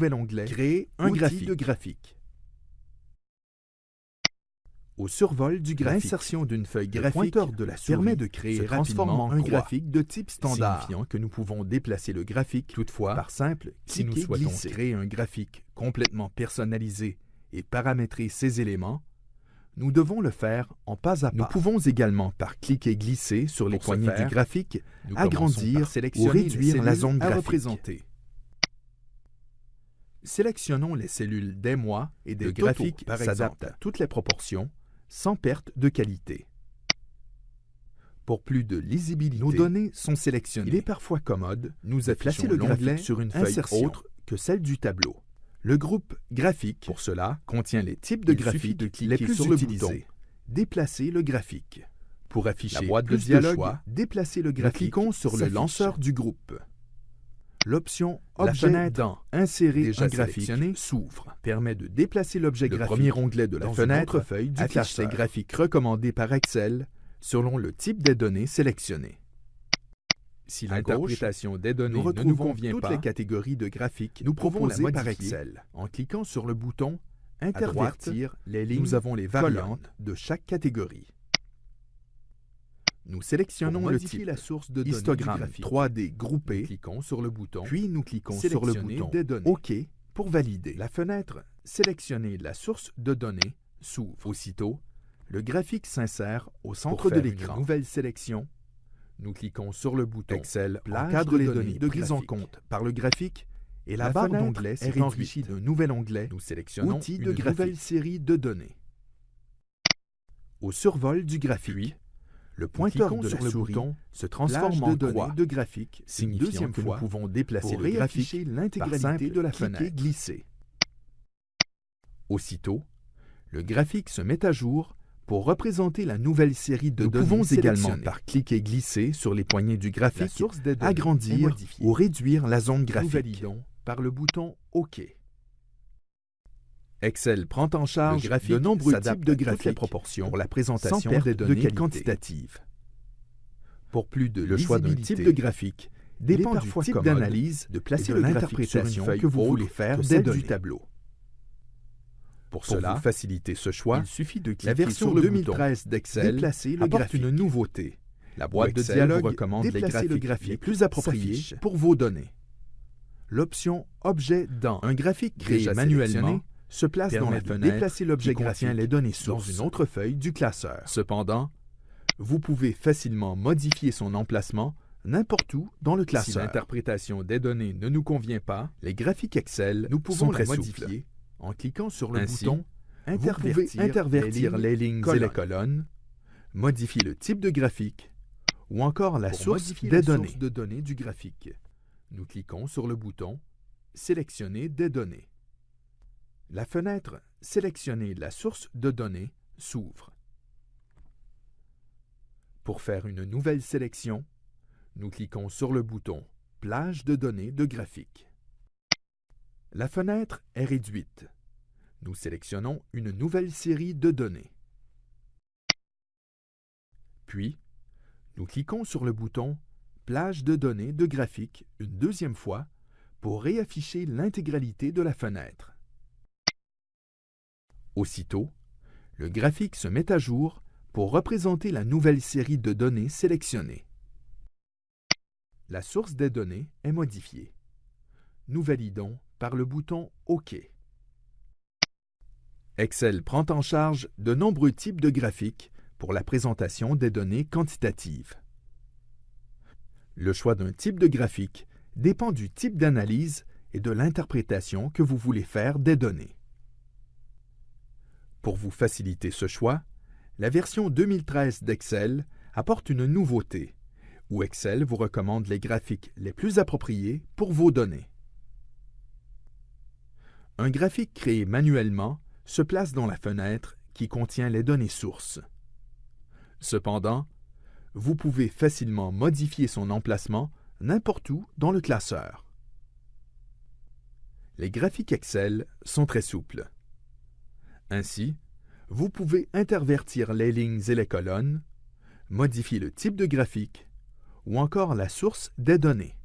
nouvel onglet « Créer un graphique » de graphique. Au survol du graphique, l'insertion d'une feuille graphique, le pointeur de la souris permet de créer rapidement un graphique de type standard, signifiant que nous pouvons déplacer le graphique. Toutefois, par simple, si nous souhaitons créer un graphique complètement personnalisé et paramétrer ses éléments, nous devons le faire en pas à pas. Nous pouvons également, par cliquer-glisser sur les poignées du graphique, agrandir ou réduire la zone à représenter. Sélectionnons les cellules des mois et des graphiques s'adaptent à toutes les proportions, sans perte de qualité. Pour plus de lisibilité, nos données sont sélectionnées. Il est parfois commode, nous affichons le graphique sur une feuille autre que celle du tableau. Le groupe graphique, pour cela, contient les types de graphiques les plus utilisés. Déplacer le graphique. Pour afficher la boîte de dialogue, déplacer le graphique, cliquons sur le lanceur du groupe. L'option « Objet dans Insérer un graphique » s'ouvre, permet de déplacer l'objet graphique. Le premier onglet de la fenêtre feuille du affiche les graphiques recommandés par Excel selon le type des données sélectionnées. Si l'interprétation des données ne nous convient pas, toutes les catégories de graphiques nous proposées par Excel. En cliquant sur le bouton « Intervertir les lignes », nous avons les variantes de chaque catégorie. Nous sélectionnons le type, la source de histogramme 3D groupé, nous cliquons sur le bouton, puis nous cliquons sur le bouton OK pour valider. La fenêtre « Sélectionner la source de données » s'ouvre. Aussitôt, le graphique s'insère au centre de l'écran. Nouvelle sélection, nous cliquons sur le bouton Excel encadre les données prises en compte par le graphique et la barre d'onglets est enrichie d'un nouvel onglet. Nous sélectionnons Outils de graphique. Nouvelle série de données. Au survol du graphique, le pointeur de la souris se transforme en données de graphique, signifiant que nous pouvons déplacer le graphique l'intégralité de la fenêtre. Glisser. Aussitôt, le graphique se met à jour pour représenter la nouvelle série de données. Nous pouvons également, par cliquer-glisser sur les poignées du graphique, agrandir ou réduire la zone graphique. Nous validons par le bouton OK. Excel prend en charge de nombreux types de graphiques proportions pour la présentation des données quantitatives. Pour plus de le choix d'un type de graphique dépend du type d'analyse de placer l'interprétation que vous voulez faire des données du tableau. Pour cela, faciliter ce choix, il suffit de cliquer la version sur le 2013 d'Excel apporte une nouveauté. La boîte de dialogue recommande les graphiques les plus appropriés pour vos données. L'option « Objet dans » un graphique créé manuellement se place dans la fenêtre déplacer l'objet qui contient les données sources dans une autre feuille du classeur. Cependant, vous pouvez facilement modifier son emplacement n'importe où dans le classeur. Si l'interprétation des données ne nous convient pas, les graphiques Excel nous pouvons les modifier en cliquant sur le bouton « Intervertir les lignes et les colonnes », modifier le type de graphique ou encore la source des données du graphique. Nous cliquons sur le bouton « Sélectionner des données ». La fenêtre « Sélectionner la source de données » s'ouvre. Pour faire une nouvelle sélection, nous cliquons sur le bouton « Plage de données de graphique ». La fenêtre est réduite. Nous sélectionnons une nouvelle série de données. Puis, nous cliquons sur le bouton « Plage de données de graphique » une deuxième fois pour réafficher l'intégralité de la fenêtre. Aussitôt, le graphique se met à jour pour représenter la nouvelle série de données sélectionnées. La source des données est modifiée. Nous validons par le bouton OK. Excel prend en charge de nombreux types de graphiques pour la présentation des données quantitatives. Le choix d'un type de graphique dépend du type d'analyse et de l'interprétation que vous voulez faire des données. Pour vous faciliter ce choix, la version 2013 d'Excel apporte une nouveauté, où Excel vous recommande les graphiques les plus appropriés pour vos données. Un graphique créé manuellement se place dans la fenêtre qui contient les données sources. Cependant, vous pouvez facilement modifier son emplacement n'importe où dans le classeur. Les graphiques Excel sont très souples. Ainsi, vous pouvez intervertir les lignes et les colonnes, modifier le type de graphique ou encore la source des données.